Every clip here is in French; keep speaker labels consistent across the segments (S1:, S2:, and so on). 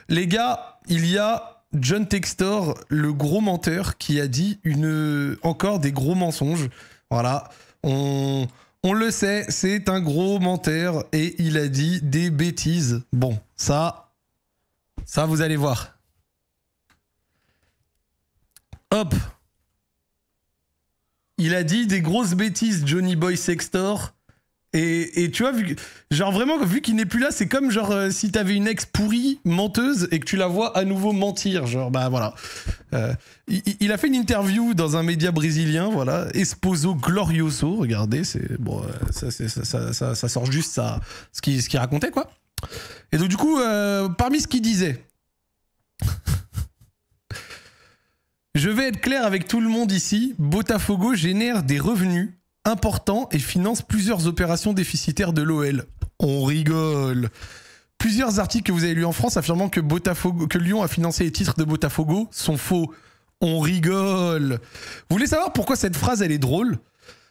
S1: Les gars, il y a John Textor, le gros menteur, qui a dit encore des gros mensonges. Voilà, on le sait, c'est un gros menteur et il a dit des bêtises. Bon, ça vous allez voir. Hop. Il a dit des grosses bêtises, Johnny Boy Sextor. Et tu vois, genre vraiment, vu qu'il n'est plus là, c'est comme genre si t'avais une ex pourrie, menteuse, et que tu la vois à nouveau mentir. Genre, bah voilà. Il a fait une interview dans un média brésilien, voilà. Esposo Glorioso, regardez, c'est bon, ça sort juste ça, ce qu'il racontait, quoi. Et donc, du coup, parmi ce qu'il disait, je vais être clair avec tout le monde ici, Botafogo génère des revenus important et finance plusieurs opérations déficitaires de l'OL. On rigole. Plusieurs articles que vous avez lus en France affirmant que Lyon a financé les titres de Botafogo sont faux. On rigole. Vous voulez savoir pourquoi cette phrase, elle est drôle?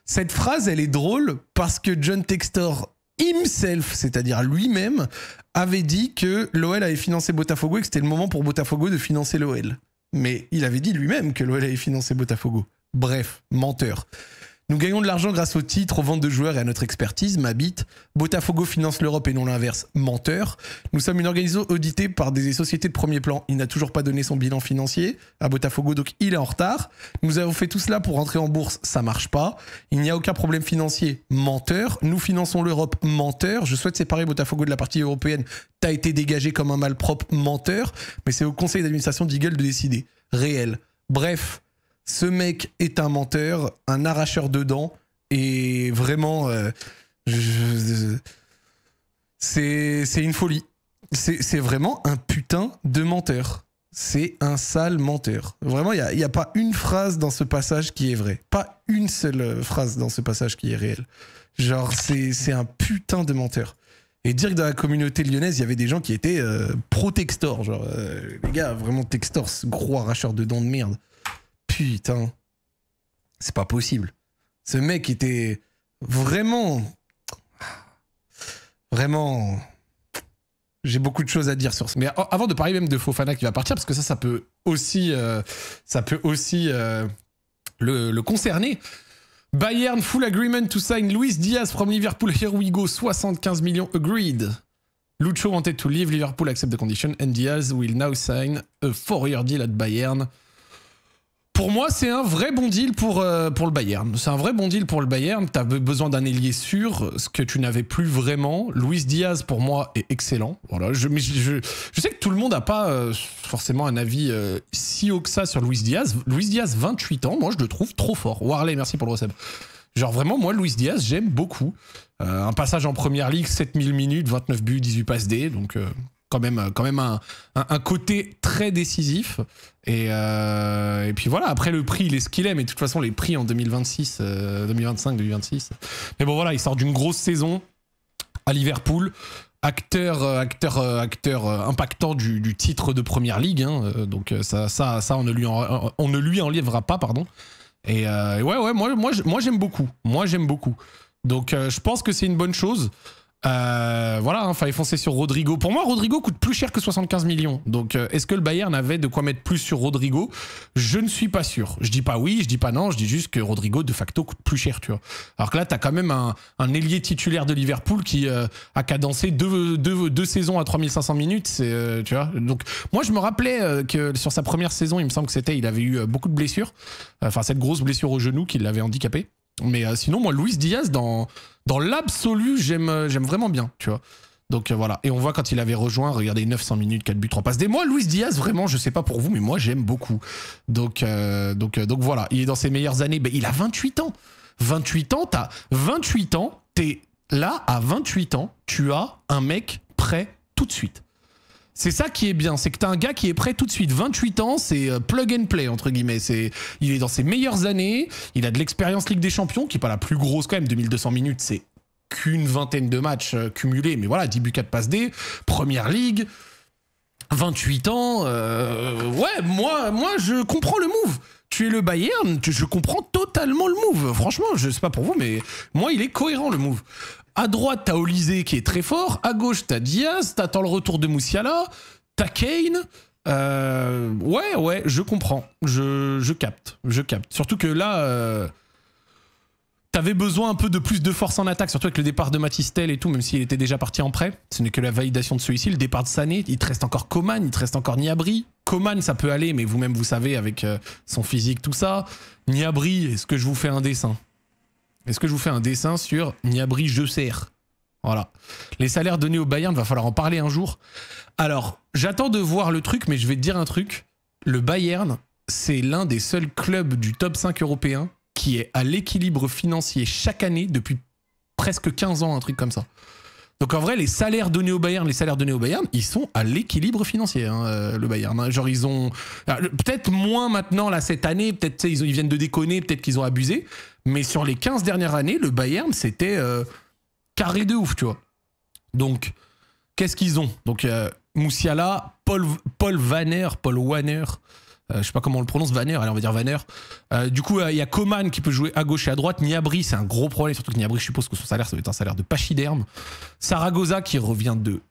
S1: Cette phrase, elle est drôle parce que John Textor himself, c'est-à-dire lui-même, avait dit que l'OL avait financé Botafogo et que c'était le moment pour Botafogo de financer l'OL. Mais il avait dit lui-même que l'OL avait financé Botafogo. Bref, menteur. Nous gagnons de l'argent grâce aux titres, aux ventes de joueurs et à notre expertise, ma bite. Botafogo finance l'Europe et non l'inverse, menteur. Nous sommes une organisation auditée par des sociétés de premier plan. Il n'a toujours pas donné son bilan financier à Botafogo, donc il est en retard. Nous avons fait tout cela pour rentrer en bourse, ça marche pas. Il n'y a aucun problème financier, menteur. Nous finançons l'Europe, menteur. Je souhaite séparer Botafogo de la partie européenne. T'as été dégagé comme un malpropre, menteur. Mais c'est au conseil d'administration d'Eagle de décider. Réel. Bref. Ce mec est un menteur, un arracheur de dents, et vraiment, c'est une folie. C'est vraiment un putain de menteur. C'est un sale menteur. Vraiment, il n'y a pas une phrase dans ce passage qui est vraie. Pas une seule phrase dans ce passage qui est réelle. Genre, c'est un putain de menteur. Et dire que dans la communauté lyonnaise, il y avait des gens qui étaient pro-Textor. Genre, les gars, vraiment Textor, ce gros arracheur de dents de merde. Putain, c'est pas possible. Ce mec était vraiment... J'ai beaucoup de choses à dire sur ça. Mais avant de parler même de Fofana qui va partir, parce que ça peut aussi le concerner. Bayern full agreement to sign Luis Diaz from Liverpool. Here we go. 75 millions agreed. Lucho wanted to leave. Liverpool accept the condition. And Diaz will now sign a 4-year deal at Bayern. Pour moi, c'est un vrai bon deal pour le Bayern. C'est un vrai bon deal pour le Bayern. Tu avais besoin d'un ailier sûr, ce que tu n'avais plus vraiment. Luis Diaz, pour moi, est excellent. Voilà. Je sais que tout le monde n'a pas forcément un avis si haut que ça sur Luis Diaz. Luis Diaz, 28 ans, moi, je le trouve trop fort. Warley, merci pour le recep. Genre, vraiment, moi, Luis Diaz, j'aime beaucoup. Un passage en Première Ligue, 7000 minutes, 29 buts, 18 passes D. Donc... quand même un côté très décisif et puis voilà, après le prix il est ce qu'il est, mais de toute façon les prix en 2026 2025 2026, mais bon voilà, il sort d'une grosse saison à Liverpool, acteur impactant du titre de Première Ligue, hein, donc ça on ne lui enlèvera pas, pardon. Et ouais moi j'aime beaucoup, donc je pense que c'est une bonne chose. Voilà, hein, fallait foncer sur Rodrigo. Pour moi, Rodrigo coûte plus cher que 75 millions. Donc, est-ce que le Bayern avait de quoi mettre plus sur Rodrigo? Je ne suis pas sûr. Je dis pas oui, je dis pas non, je dis juste que Rodrigo, de facto, coûte plus cher, tu vois. Alors que là, t'as quand même un ailier titulaire de Liverpool qui a cadencé deux saisons à 3500 minutes, tu vois. Donc, moi, je me rappelais que sur sa première saison, il me semble que il avait eu beaucoup de blessures. Enfin, cette grosse blessure au genou qui l'avait handicapé. Mais sinon, moi, Luis Diaz, dans l'absolu, j'aime vraiment bien, tu vois. Donc voilà. Et on voit quand il avait rejoint, regardez, 900 minutes, 4 buts, 3 passes. Moi, Luis Diaz, vraiment, je sais pas pour vous, mais moi, j'aime beaucoup. Donc voilà. Il est dans ses meilleures années. Ben, il a 28 ans. 28 ans, t'es là, à 28 ans, tu as un mec prêt tout de suite. C'est ça qui est bien, c'est que t'as un gars qui est prêt tout de suite. 28 ans, c'est plug and play, entre guillemets. Il est dans ses meilleures années, il a de l'expérience Ligue des Champions, qui est pas la plus grosse quand même, 2200 minutes, c'est qu'une vingtaine de matchs cumulés, mais voilà, 10 buts, 4 passes D, Première Ligue, 28 ans, ouais, moi, je comprends le move. Tu es le Bayern, je comprends totalement le move. Franchement, je sais pas pour vous, mais moi, il est cohérent, le move. À droite, t'as Olysée qui est très fort. À gauche, t'as Diaz. T'attends le retour de Moussiala. T'as Kane. Ouais, je comprends. Je capte. Surtout que là, t'avais besoin un peu de plus de force en attaque, surtout avec le départ de Mathys Tel et tout, même s'il était déjà parti en prêt. Ce n'est que la validation de celui-ci. Le départ de Sané, il te reste encore Coman, il te reste encore Gnabry. Coman, ça peut aller, mais vous-même, vous savez, avec son physique, tout ça. Gnabry, est-ce que je vous fais un dessin? Est-ce que je vous fais un dessin sur Gnabry, je sers? Voilà. Les salaires donnés au Bayern, va falloir en parler un jour. Alors, j'attends de voir le truc, mais je vais te dire un truc. Le Bayern, c'est l'un des seuls clubs du top 5 européen qui est à l'équilibre financier chaque année depuis presque 15 ans, un truc comme ça. Donc en vrai, les salaires donnés au Bayern, ils sont à l'équilibre financier, hein, le Bayern. Hein. Genre ils ont... Peut-être moins maintenant, là, cette année, peut-être ils viennent de déconner, peut-être qu'ils ont abusé, mais sur les 15 dernières années, le Bayern, c'était carré de ouf, tu vois. Donc, qu'est-ce qu'ils ont? Donc, Moussiala, Paul Wanner, je sais pas comment on le prononce, Vanner, allez on va dire Vanner. Du coup, il y a Coman qui peut jouer à gauche et à droite. Gnabry, c'est un gros problème, surtout que Gnabry, je suppose que son salaire, ça va être un salaire de pachyderme. Saragoza qui revient de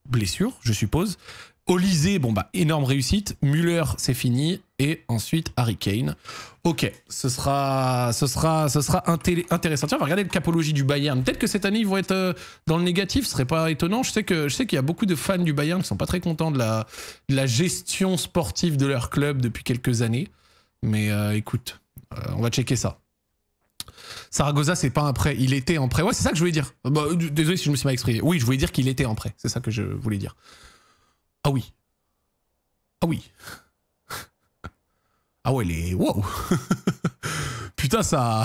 S1: blessure, je suppose. Olysée, bon bah énorme réussite. Müller, c'est fini. Et ensuite Harry Kane. Ok, ce sera intéressant. Tiens, on va regarder le capologie du Bayern. Peut-être que cette année ils vont être dans le négatif, ce serait pas étonnant. Je sais qu'il y a beaucoup de fans du Bayern qui sont pas très contents de la gestion sportive de leur club depuis quelques années. Mais écoute, on va checker ça. Saragoza, c'est pas un prêt, il était en prêt. Ouais, c'est ça que je voulais dire. Bah, désolé si je me suis mal exprimé. Oui, je voulais dire qu'il était en prêt. C'est ça que je voulais dire. Ah oui. Ah oui. Ah ouais, les... Wow. Putain, ça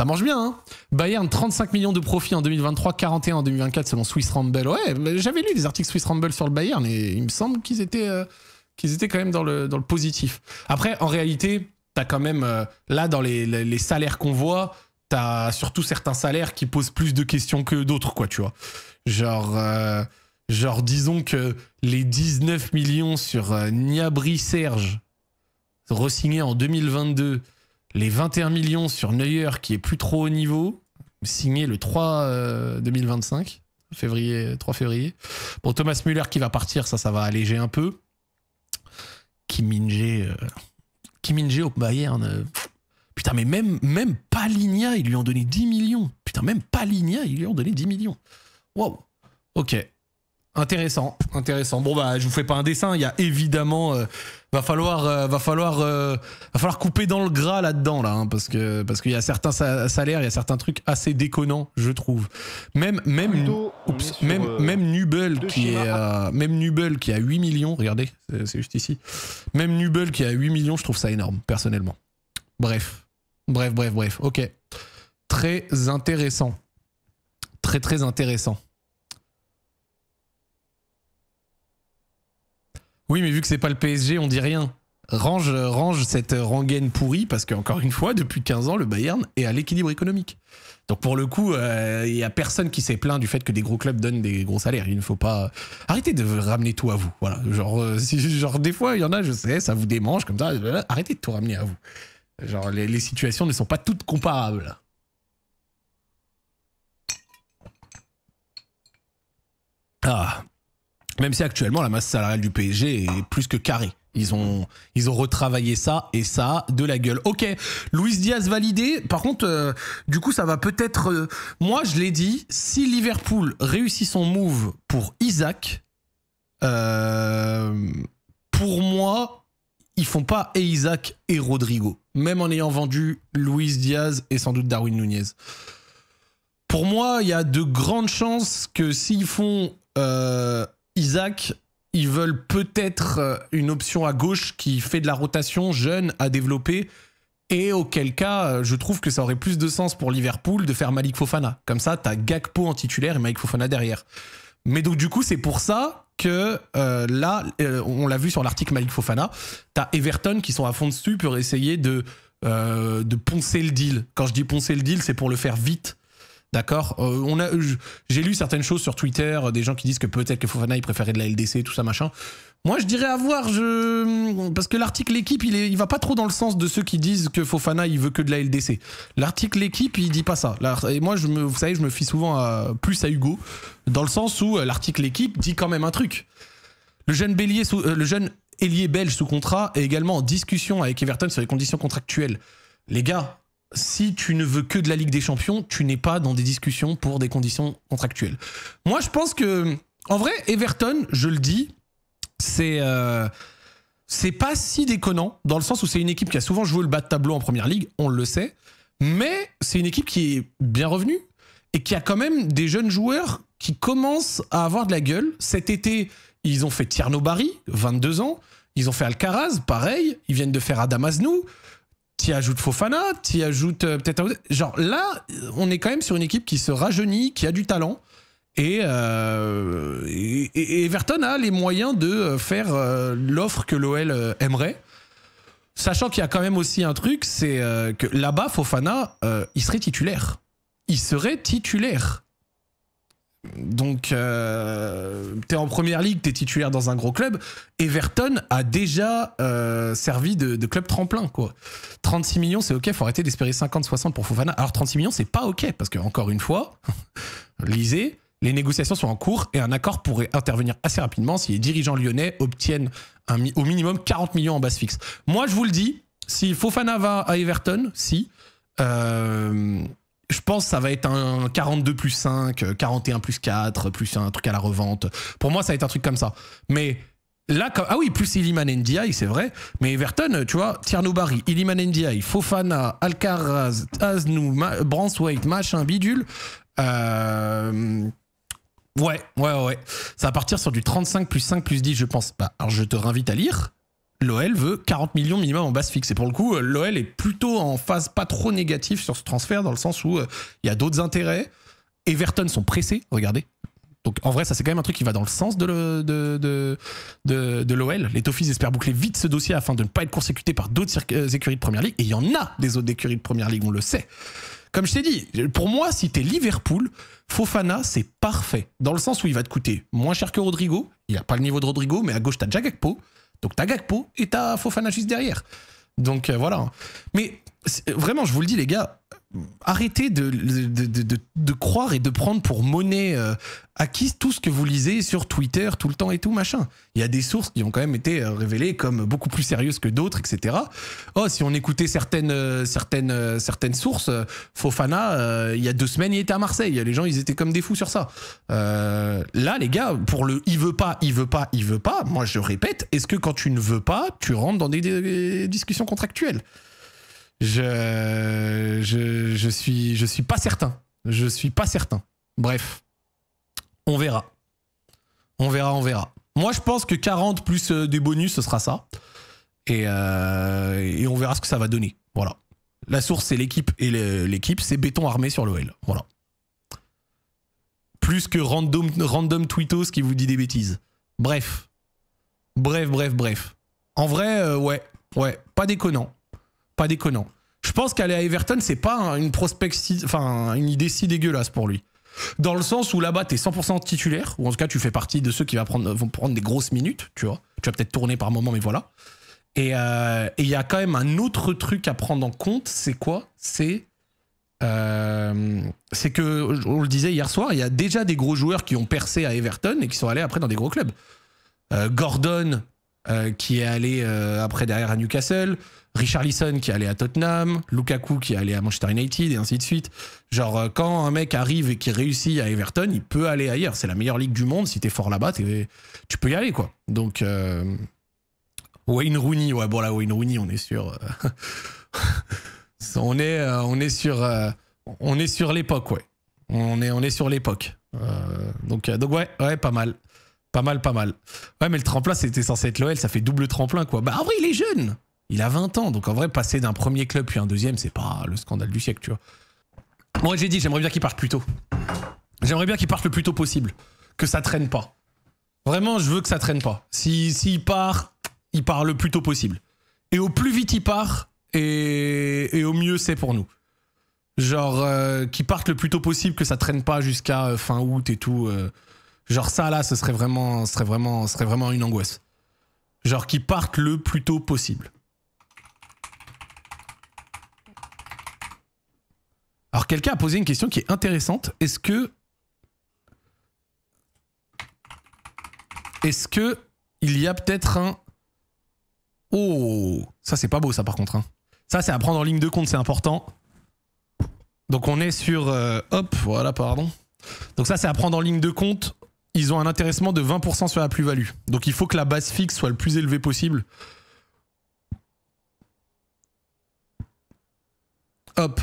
S1: mange bien, hein. Bayern, 35 millions de profits en 2023, 41 en 2024 selon Swiss Rumble. Ouais, j'avais lu des articles Swiss Rumble sur le Bayern et il me semble qu'ils étaient quand même dans le positif. Après, en réalité, t'as quand même... là, dans les salaires qu'on voit, t'as surtout certains salaires qui posent plus de questions que d'autres, quoi, tu vois. Genre, disons que les 19 millions sur Gnabry Serge, re-signé en 2022, les 21 millions sur Neuer, qui est plus trop haut niveau, signé le 3 2025, 3 février. Bon, Thomas Müller qui va partir, ça va alléger un peu. Kim Min-jae au Bayern... Putain, mais même Palinha, ils lui ont donné 10 millions. Putain, même Palinha, ils lui ont donné 10 millions. Wow. Ok. Intéressant. Bon bah je vous fais pas un dessin, il y a évidemment va falloir couper dans le gras là-dedans là, hein, parce qu'il y a certains salaires, il y a certains trucs assez déconnants, je trouve. Même Nubel qui est à 8 millions, regardez, c'est juste ici. Même Nubel qui est à 8 millions, je trouve ça énorme personnellement. Bref. OK. Très intéressant. Très intéressant. Oui, mais vu que c'est pas le PSG, on dit rien. Range cette rengaine pourrie parce qu'encore une fois, depuis 15 ans, le Bayern est à l'équilibre économique. Donc pour le coup, il y a personne qui s'est plaint du fait que des gros clubs donnent des gros salaires. Il ne faut pas... Arrêtez de ramener tout à vous. Voilà. Genre des fois, il y en a, je sais, ça vous démange comme ça. Arrêtez de tout ramener à vous. Genre les situations ne sont pas toutes comparables. Ah. Même si actuellement la masse salariale du PSG est plus que carrée. Ils ont retravaillé ça et ça a de la gueule. Ok, Luis Diaz validé. Par contre, du coup, ça va peut-être... moi, je l'ai dit, si Liverpool réussit son move pour Isaac, pour moi, ils font pas et Isaac et Rodrigo. Même en ayant vendu Luis Diaz et sans doute Darwin Nunez. Pour moi, il y a de grandes chances que s'ils font... Isaac, ils veulent peut-être une option à gauche qui fait de la rotation jeune à développer et auquel cas, je trouve que ça aurait plus de sens pour Liverpool de faire Malik Fofana. Comme ça, t'as Gakpo en titulaire et Malik Fofana derrière. Mais donc du coup, c'est pour ça que là, on l'a vu sur l'article Malik Fofana, t'as Everton qui sont à fond dessus pour essayer de poncer le deal. Quand je dis poncer le deal, c'est pour le faire vite. D'accord, j'ai lu certaines choses sur Twitter, des gens qui disent que peut-être que Fofana il préférait de la LDC, tout ça machin. Moi je dirais à voir, parce que l'article L'équipe il va pas trop dans le sens de ceux qui disent que Fofana il veut que de la LDC. L'article L'équipe il dit pas ça. Et moi vous savez je me fie souvent plus à Hugo, dans le sens où l'article L'équipe dit quand même un truc. Le jeune ailier belge sous contrat est également en discussion avec Everton sur les conditions contractuelles. Les gars, si tu ne veux que de la Ligue des Champions, tu n'es pas dans des discussions pour des conditions contractuelles. Moi, je pense que, en vrai, Everton, je le dis, c'est pas si déconnant, dans le sens où c'est une équipe qui a souvent joué le bas de tableau en première ligue, on le sait, mais c'est une équipe qui est bien revenue et qui a quand même des jeunes joueurs qui commencent à avoir de la gueule. Cet été, ils ont fait Tierno Barry, 22 ans, ils ont fait Alcaraz, pareil, ils viennent de faire Adam Aznou. T'y ajoutes Fofana, t'y ajoutes peut-être... Genre là, on est quand même sur une équipe qui se rajeunit, qui a du talent. Et Everton a les moyens de faire l'offre que l'OL aimerait. Sachant qu'il y a quand même aussi un truc, c'est que là-bas, Fofana, il serait titulaire. Il serait titulaire. Donc, t'es en première ligue, t'es titulaire dans un gros club. Everton a déjà servi de club tremplin, quoi. 36 millions, c'est ok, faut arrêter d'espérer 50-60 pour Fofana. Alors 36 millions, c'est pas ok, parce que, encore une fois, lisez, les négociations sont en cours et un accord pourrait intervenir assez rapidement si les dirigeants lyonnais obtiennent au minimum 40 millions en base fixe. Moi, je vous le dis, si Fofana va à Everton, je pense que ça va être un 42 plus 5, 41 plus 4, plus un truc à la revente. Pour moi, ça va être un truc comme ça. Mais là, ah oui, plus Iliman Ndiaye, c'est vrai. Mais Everton, tu vois, Tierno Barry, Iliman Ndiaye, Fofana, Alcaraz, Aznou, Braithwaite, machin, bidule. Ouais. Ça va partir sur du 35 plus 5 plus 10, je pense. Bah, alors, je te réinvite à lire. L'OL veut 40 millions minimum en base fixe. Et pour le coup, l'OL est plutôt en phase pas trop négative sur ce transfert, dans le sens où il y a d'autres intérêts. Everton sont pressés, regardez. Donc en vrai, ça c'est quand même un truc qui va dans le sens de l'OL. Les Toffees espèrent boucler vite ce dossier afin de ne pas être consécutés par d'autres écuries de Première Ligue. Et il y en a des autres écuries de Première Ligue, on le sait. Comme je t'ai dit, pour moi, si t'es Liverpool, Fofana, c'est parfait. Dans le sens où il va te coûter moins cher que Rodrigo. Il n'a pas le niveau de Rodrigo, mais à gauche, t'as Jack Gakpo. Donc t'as Gakpo et t'as Fofana juste derrière. Donc voilà. Mais vraiment, je vous le dis les gars, arrêtez de croire et de prendre pour monnaie acquise tout ce que vous lisez sur Twitter tout le temps et tout machin. Il y a des sources qui ont quand même été révélées comme beaucoup plus sérieuses que d'autres, etc. Oh, si on écoutait certaines sources, Fofana, il y a 2 semaines, il était à Marseille. Les gens, ils étaient comme des fous sur ça. Là, les gars, pour le il veut pas, moi je répète, est-ce que quand tu ne veux pas, tu rentres dans des discussions contractuelles? Je suis pas certain. Je suis pas certain. Bref. On verra. On verra. Moi, je pense que 40 plus des bonus, ce sera ça. Et on verra ce que ça va donner. Voilà. La source, c'est l'équipe. Et l'équipe, c'est béton armé sur l'OL. Voilà. Plus que random tweetos qui vous dit des bêtises. Bref. En vrai, ouais. Pas déconnant. Je pense qu'aller à Everton, c'est pas une idée si dégueulasse pour lui. Dans le sens où là-bas, t'es 100% titulaire, ou en tout cas, tu fais partie de ceux qui vont prendre des grosses minutes, tu vois. Tu vas peut-être tourner par moment, mais voilà. Et il y a quand même un autre truc à prendre en compte, c'est quoi? C'est que, on le disait hier soir, il y a déjà des gros joueurs qui ont percé à Everton et qui sont allés après dans des gros clubs. Gordon, qui est allé après derrière à Newcastle, Richarlison qui est allé à Tottenham, Lukaku qui est allé à Manchester United et ainsi de suite. Genre quand un mec arrive et qui réussit à Everton, il peut aller ailleurs. C'est la meilleure ligue du monde. Si t'es fort là-bas, tu peux y aller quoi. Donc Wayne Rooney, ouais bon là Wayne Rooney, on est sur on est sur l'époque ouais. On est sur l'époque. Donc ouais pas mal. Pas mal. Ouais, mais le tremplin, c'était censé être l'OL, ça fait double tremplin, quoi. Bah, en vrai, il est jeune. Il a 20 ans. Donc, en vrai, passer d'un premier club puis un deuxième, c'est pas le scandale du siècle, tu vois. Moi, j'ai dit, j'aimerais bien qu'il parte plus tôt. J'aimerais bien qu'il parte le plus tôt possible. Que ça traîne pas. Vraiment, je veux que ça traîne pas. S'il part, il part le plus tôt possible. Et au plus vite il part, et au mieux c'est pour nous. Genre, qui partent le plus tôt possible, que ça traîne pas jusqu'à fin août et tout. Genre ça, là, ce serait vraiment une angoisse. Genre, qui partent le plus tôt possible. Alors, quelqu'un a posé une question qui est intéressante. Est-ce que il y a peut-être un... Oh, ça c'est pas beau ça par contre. Hein. Ça c'est à prendre en ligne de compte, c'est important. Donc on est sur... hop, voilà, pardon. Donc ça c'est à prendre en ligne de compte. Ils ont un intéressement de 20% sur la plus-value. Donc il faut que la base fixe soit le plus élevée possible. Hop.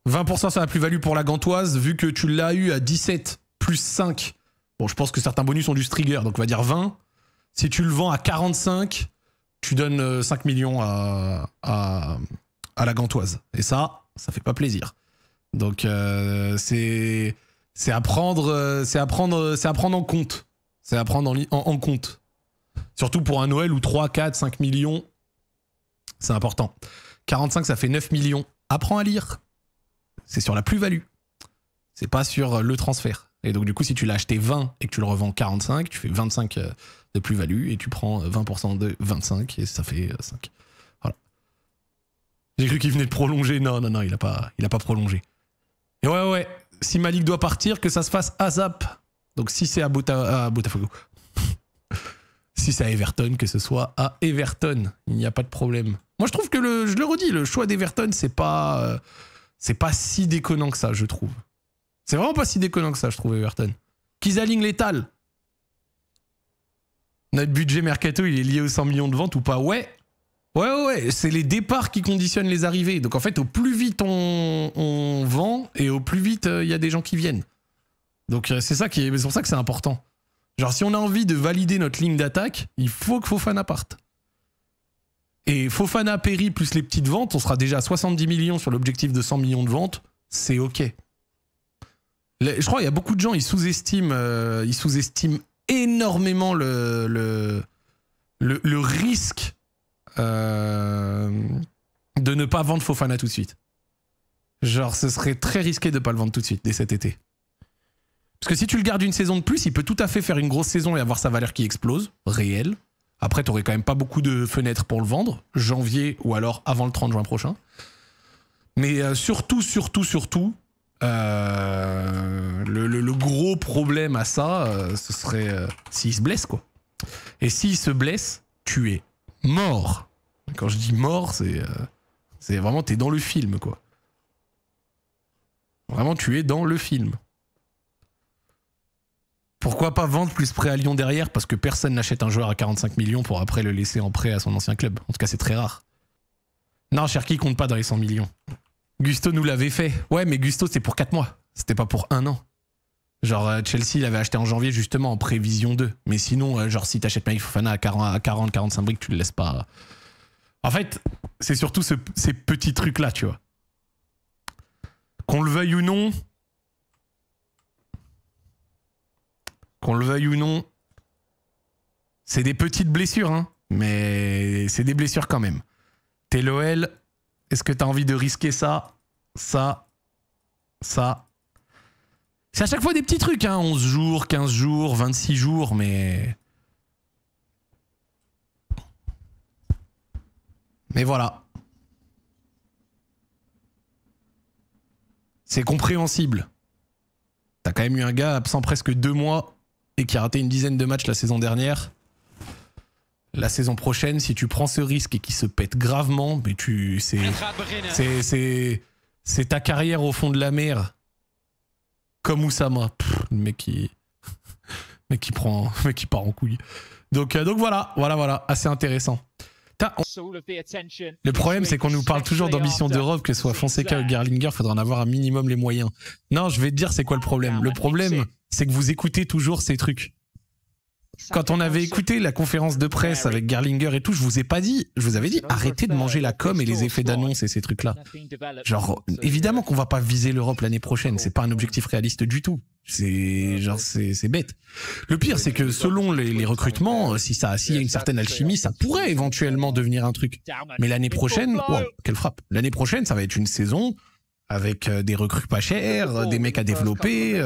S1: 20% sur la plus-value pour la gantoise, vu que tu l'as eu à 17 plus 5. Bon, je pense que certains bonus ont du trigger, donc on va dire 20. Si tu le vends à 45, tu donnes 5 millions à la gantoise. Et ça fait pas plaisir. Donc c'est à prendre en compte. C'est à prendre en compte. Surtout pour un Noël où 3, 4, 5 millions, c'est important. 45, ça fait 9 millions. Apprends à lire. C'est sur la plus-value. C'est pas sur le transfert. Et donc du coup, si tu l'as acheté 20 et que tu le revends 45, tu fais 25 de plus-value et tu prends 20% de 25 et ça fait 5. Voilà. J'ai cru qu'il venait de prolonger. Non, il a pas prolongé. Et ouais, si Malik doit partir, que ça se fasse à Zap. Donc si c'est à Botafogo. Si c'est à Everton, que ce soit à Everton. Il n'y a pas de problème. Moi, je trouve que, je le redis, le choix d'Everton, c'est pas si déconnant que ça, je trouve. C'est vraiment pas si déconnant que ça, je trouve, Everton. Qu'ils alignent l'étal. Notre budget mercato, il est lié aux 100 millions de ventes ou pas? Ouais. C'est les départs qui conditionnent les arrivées. Donc en fait, au plus vite on vend et au plus vite il y a des gens qui viennent. Donc c'est pour ça que c'est important. Genre si on a envie de valider notre ligne d'attaque, il faut que Fofana parte. Et Fofana, Perry plus les petites ventes, on sera déjà à 70 millions sur l'objectif de 100 millions de ventes. C'est ok. Je crois qu'il y a beaucoup de gens, ils sous-estiment énormément le risque de ne pas vendre Fofana tout de suite. Genre, ce serait très risqué de ne pas le vendre tout de suite, dès cet été. Parce que si tu le gardes une saison de plus, il peut tout à fait faire une grosse saison et avoir sa valeur qui explose, réelle. Après, tu n'aurais quand même pas beaucoup de fenêtres pour le vendre, janvier ou alors avant le 30 juin prochain. Mais surtout, le gros problème à ça, ce serait s'il se blesse, quoi. Et s'il se blesse, tu es mort. Quand je dis mort, c'est vraiment, t'es dans le film, quoi. Vraiment, tu es dans le film. Pourquoi pas vendre plus prêt à Lyon derrière? Parce que personne n'achète un joueur à 45 millions pour après le laisser en prêt à son ancien club. En tout cas, c'est très rare. Non, Cherki compte pas dans les 100 millions. Gusto nous l'avait fait. Ouais, mais Gusto, c'est pour 4 mois. C'était pas pour 1 an. Genre, Chelsea l'avait acheté en janvier, justement, en prévision 2. Mais sinon, genre, si t'achètes Malik Fofana à 40-45 briques, tu le laisses pas. En fait, c'est surtout ces petits trucs-là, tu vois. Qu'on le veuille ou non... c'est des petites blessures, hein. Mais c'est des blessures quand même. T'es l'OL, est-ce que t'as envie de risquer ça? Ça. C'est à chaque fois des petits trucs, hein. 11 jours, 15 jours, 26 jours, mais... Mais voilà. C'est compréhensible. T'as quand même eu un gars absent presque 2 mois et qui a raté une dizaine de matchs la saison dernière. La saison prochaine, si tu prends ce risque et qu'il se pète gravement, mais c'est ta carrière au fond de la mer. Comme Oussama. Le mec qui part en couille. Donc voilà, assez intéressant. Le problème, c'est qu'on nous parle toujours d'ambition d'Europe, que ce soit Fonseca ou Gerlinger, il faudra en avoir un minimum les moyens. Non, je vais te dire c'est quoi le problème. Le problème, c'est que vous écoutez toujours ces trucs. Quand on avait écouté la conférence de presse avec Gerlinger et tout, je vous ai pas dit, je vous avais dit, arrêtez de manger la com et les effets d'annonce et ces trucs-là. Genre, évidemment qu'on va pas viser l'Europe l'année prochaine, c'est pas un objectif réaliste du tout. C'est genre, c'est bête. Le pire, c'est que selon les recrutements, s'il y a une certaine alchimie, ça pourrait éventuellement devenir un truc. Mais l'année prochaine, wow, quelle frappe. L'année prochaine, ça va être une saison avec des recrues pas chères, des mecs à développer,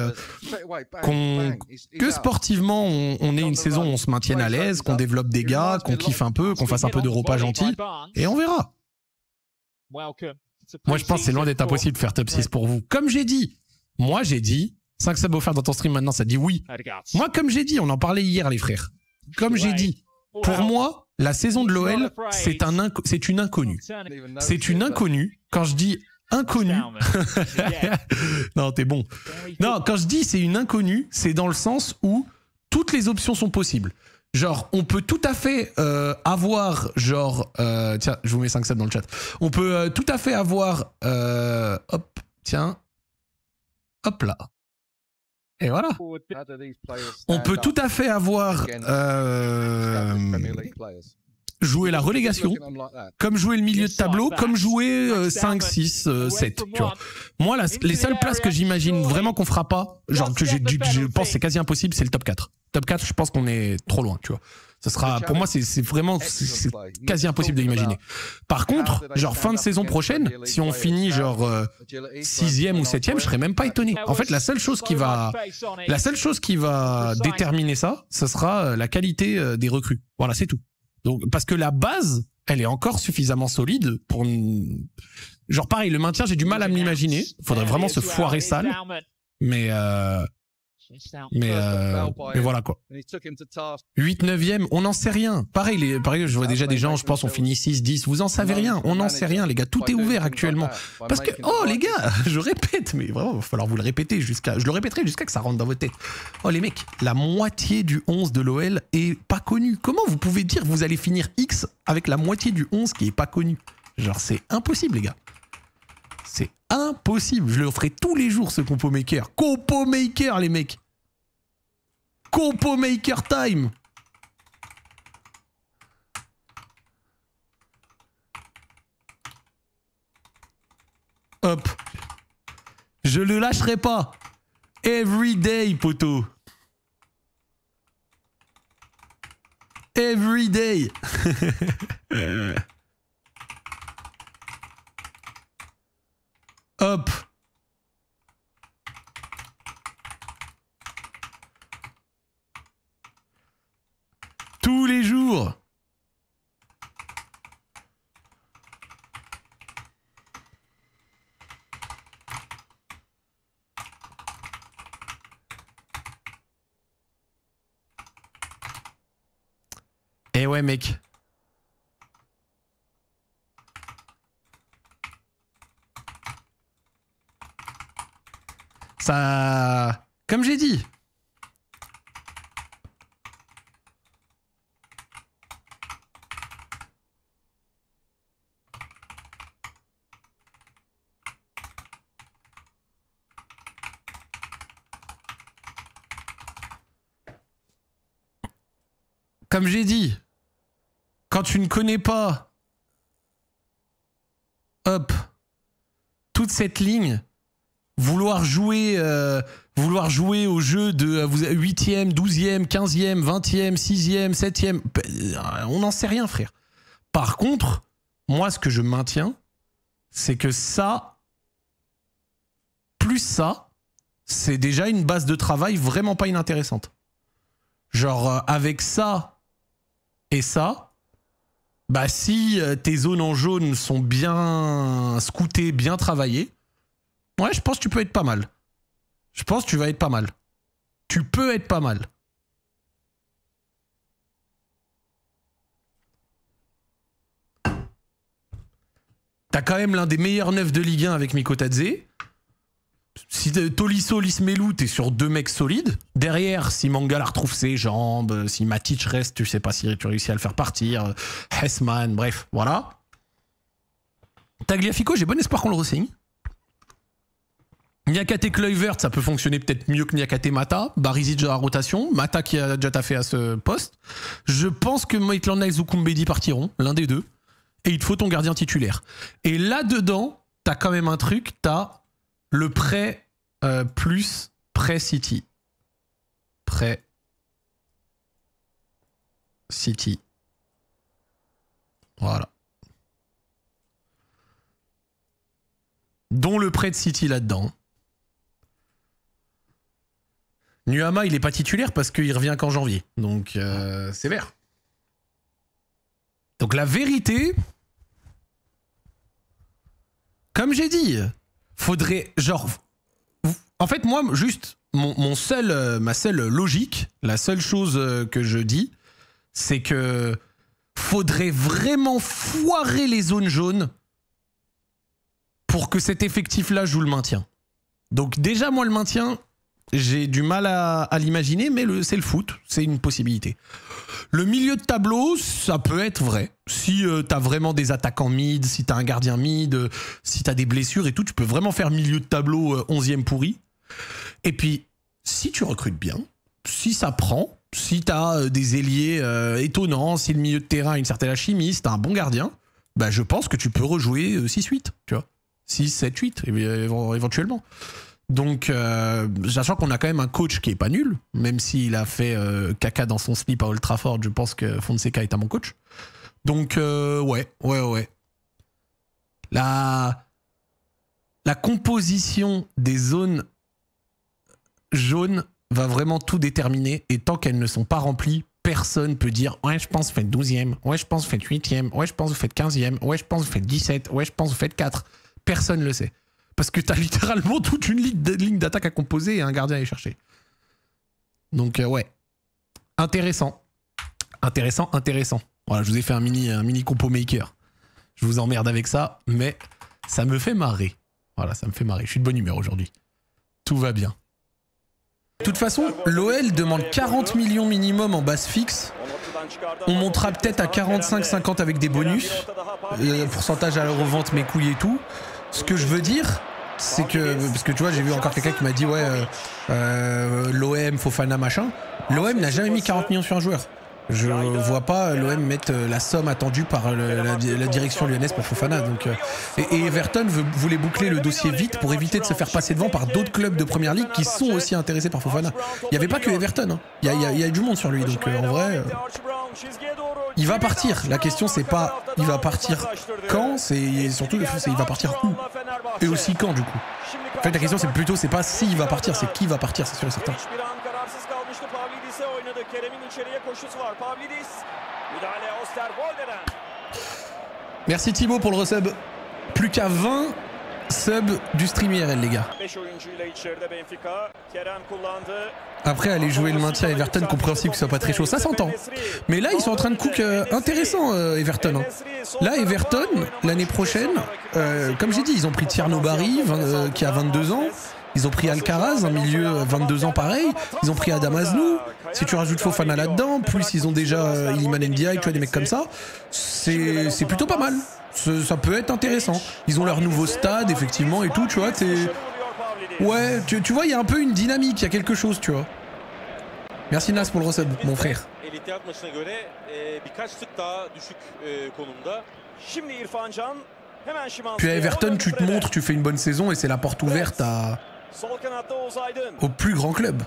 S1: que sportivement on ait une saison où on se maintienne à l'aise, qu'on développe des gars, qu'on kiffe un peu, qu'on fasse un peu d'Europa gentil, et on verra. Moi je pense que c'est loin d'être impossible de faire top 6 pour vous. Comme j'ai dit, moi j'ai dit, 5 subs offerts dans ton stream maintenant, ça dit oui. Moi comme j'ai dit, on en parlait hier les frères, comme j'ai dit, pour moi, la saison de l'OL, c'est une inconnue. C'est une inconnue, quand je dis inconnu. Non, t'es bon. Non, quand je dis c'est une inconnue, c'est dans le sens où toutes les options sont possibles. Genre, on peut tout à fait avoir, genre... tiens, je vous mets 5 subs dans le chat. On peut tout à fait avoir... hop, tiens. Hop là. Et voilà. On peut tout à fait avoir... jouer la relégation, comme jouer le milieu de tableau, comme jouer 5, 6, 7, tu vois. Moi, les seules places que j'imagine vraiment qu'on fera pas, genre que je pense que c'est quasi impossible, c'est le top 4. Top 4, je pense qu'on est trop loin, tu vois. Ça sera, pour moi, c'est vraiment c'est quasi impossible de l'imaginer. Par contre, genre fin de saison prochaine, si on finit genre 6e ou 7e, je serais même pas étonné. En fait, la seule chose qui va déterminer ça, ce sera la qualité des recrues. Voilà, c'est tout. Donc, parce que la base, elle est encore suffisamment solide pour... Genre pareil, le maintien, j'ai du mal à me l'imaginer. Faudrait vraiment se foirer sale. Mais voilà quoi. 8, 9e, on n'en sait rien. Pareil, je vois déjà des gens, je pense, on finit 6, 10. Vous en savez rien. On n'en sait rien, les gars. Tout est ouvert actuellement. Parce que, oh les gars, je répète, mais vraiment, il va falloir vous le répéter je le répéterai jusqu'à que ça rentre dans votre tête. Oh les mecs, la moitié du 11 de l'OL est pas connu. Comment vous pouvez dire que vous allez finir X avec la moitié du 11 qui est pas connu? Genre, c'est impossible, les gars. C'est impossible. Je le ferai tous les jours, ce Compo Maker. Compo Maker, les mecs. Compo Maker time. Hop. Je le lâcherai pas. Every day, poto. Every day. Hop. Tous les jours. Eh ouais, mec. Ça... Comme j'ai dit. Comme j'ai dit. Quand tu ne connais pas... Hop. Toute cette ligne... Vouloir jouer au jeu de 8e, 12e, 15e, 20e, 6e, 7e, on n'en sait rien, frère. Par contre, moi, ce que je maintiens, c'est que ça, plus ça, c'est déjà une base de travail vraiment pas inintéressante. Genre, avec ça et ça, bah si tes zones en jaune sont bien scoutées, bien travaillées, ouais, je pense que tu peux être pas mal. Je pense que tu vas être pas mal. Tu peux être pas mal. T'as quand même l'un des meilleurs neufs de Ligue 1 avec Mikotadze. Si Tolisso, Lismelou, t'es sur 2 mecs solides. Derrière, si Mangala retrouve ses jambes, si Matic reste, tu sais pas si tu réussis à le faire partir. Hessman, bref, voilà. Tagliafico, j'ai bon espoir qu'on le re-signe. Niakate Kluivert, ça peut fonctionner peut-être mieux que Niakate Mata. Barisic à la rotation. Mata qui a déjà taffé à ce poste. Je pense que Maitland Niles ou Koumbedi partiront, l'un des deux. Et il te faut ton gardien titulaire. Et là-dedans, t'as quand même un truc, t'as le prêt plus prêt City. Prêt City. Voilà. Dont le prêt de City là-dedans. Nuama, il n'est pas titulaire parce qu'il revient qu'en janvier. Donc, c'est vert. Donc, la vérité, comme j'ai dit, faudrait, genre... En fait, moi, juste, ma seule logique, la seule chose que je dis, c'est que faudrait vraiment foirer les zones jaunes pour que cet effectif-là joue le maintien. Donc, déjà, moi, le maintien... J'ai du mal à l'imaginer, mais c'est le foot, c'est une possibilité. Le milieu de tableau, ça peut être vrai. Si t'as vraiment des attaquants mid, si t'as un gardien mid, si t'as des blessures et tout, tu peux vraiment faire milieu de tableau 11e pourri. Et puis, si tu recrutes bien, si ça prend, si t'as des ailiers étonnants, si le milieu de terrain a une certaine alchimie, si t'as un bon gardien, bah je pense que tu peux rejouer 6-8, tu vois. 6-7-8, éventuellement. Donc, sachant qu'on a quand même un coach qui est pas nul, même s'il a fait caca dans son slip à Old Trafford, je pense que Fonseca est un bon coach. Donc, ouais. La composition des zones jaunes va vraiment tout déterminer, et tant qu'elles ne sont pas remplies, personne peut dire « Ouais, je pense que vous faites 12e, ouais, je pense que vous faites 8e, ouais, je pense que vous faites 15e, ouais, je pense que vous faites 17, ouais, je pense que vous faites 4. » Personne ne le sait. Parce que t'as littéralement toute une ligne d'attaque à composer et un gardien à aller chercher. Donc ouais. Intéressant. Voilà, je vous ai fait un mini compo maker. Je vous emmerde avec ça, mais ça me fait marrer. Voilà, ça me fait marrer. Je suis de bonne humeur aujourd'hui. Tout va bien. De toute façon, l'OL demande 40 millions minimum en base fixe. On montera peut-être à 45-50 avec des bonus. Pourcentage à la revente, mes couilles et tout. Ce que je veux dire, c'est que... Parce que tu vois, j'ai vu encore quelqu'un qui m'a dit « Ouais, l'OM, Fofana, machin ». L'OM n'a jamais mis 40 millions sur un joueur. Je vois pas l'OM mettre la somme attendue par la direction lyonnaise pour Fofana. Donc, et Everton voulait boucler le dossier vite pour éviter de se faire passer devant par d'autres clubs de première ligue qui sont aussi intéressés par Fofana. Il n'y avait pas que Everton. Hein. Il y a du monde sur lui. Donc en vrai, il va partir. La question c'est pas il va partir quand, c'est surtout il va partir où. Et aussi quand du coup. En fait la question c'est plutôt c'est pas s'il va partir, c'est qui va partir, c'est sûr et certain. Merci Thibaut pour le resub. Plus qu'à 20 subs du stream IRL les gars. Après aller jouer le maintien à Everton, compréhensible que ce soit pas très chaud, ça s'entend. Mais là ils sont en train de cook intéressant Everton. Hein. Là Everton, l'année prochaine, comme j'ai dit, ils ont pris Tierno Barry qui a 22 ans. Ils ont pris Alcaraz, un milieu 22 ans pareil. Ils ont pris Adam Aznou. Si tu rajoutes Fofana là-dedans, plus ils ont déjà Iliman Ndiaye, tu vois, des mecs comme ça. C'est plutôt pas mal. Ça peut être intéressant. Ils ont leur nouveau stade, effectivement, et tout, tu vois. Ouais, tu vois, il y a un peu une dynamique, il y a quelque chose, tu vois. Merci Nas pour le resub, mon frère. Puis à Everton, tu te montres, tu fais une bonne saison et c'est la porte ouverte au plus grand club.